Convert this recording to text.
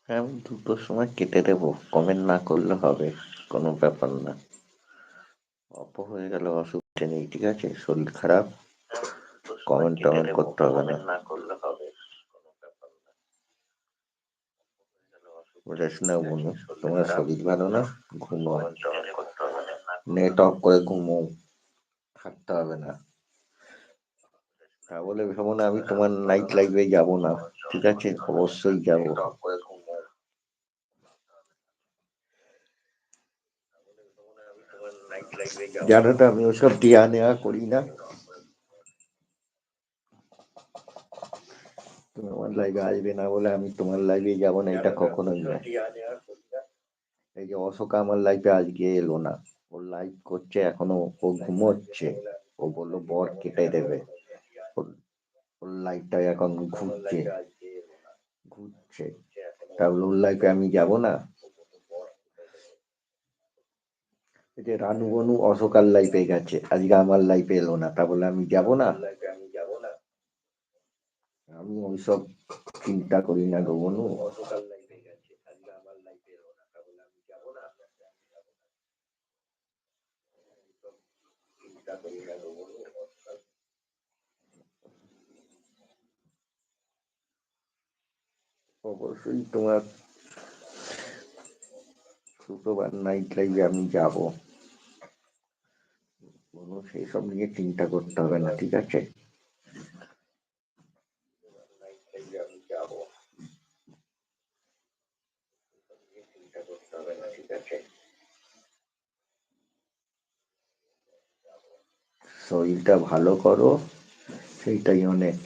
হ্যাঁ, আমি 2টোর সময় কেটে দেবো, কমেন্ট না করলে হবে, কোনো ব্যাপার না। অপ হয়ে গেল, অসুবিধে নেই, ঠিক আছে? শরীর খারাপ, কমেন্ট টমেন্ট করতে হবে না। বুঝেছ না বনু, তোমার শরীর ভালো না, ঘুমাও, নেট অফ করে ঘুমো, থাকতে হবে না। তা বলে ভেবো না আমি তোমার নাইট লাইফে যাব না, ঠিক আছে? অবশ্যই যাব। জানো তো আমি ওসব দেয়া নেওয়া করি না। তুমি আমার লাইভে আসবে না বলে আমি তোমার লাইভে যাবো না, এটা কখনোই না। এই যে অশোকা আমার লাইফে আজকে এলো না, ও লাইভ করছে এখনো, ও ঘুমোচ্ছে। ও বললো বর কেটে দেবে, ওর লাইফটা এখন ঘুরছে ঘুরছে। তাহলে ওর লাইফে আমি যাব না? এই যে রানু বনু অশোকার লাইফে গেছে, আজকে আমার লাইফে এলো না, তা বলে আমি যাব না? আমি ওইসব চিন্তা করি না গো বনু। অবশ্যই তোমার শুক্রবার নাইট লাইভে আমি যাব বনু, সেই সব নিয়ে চিন্তা করতে হবে না, ঠিক আছে? শরীরটা ভালো করো, সেইটাই অনেক।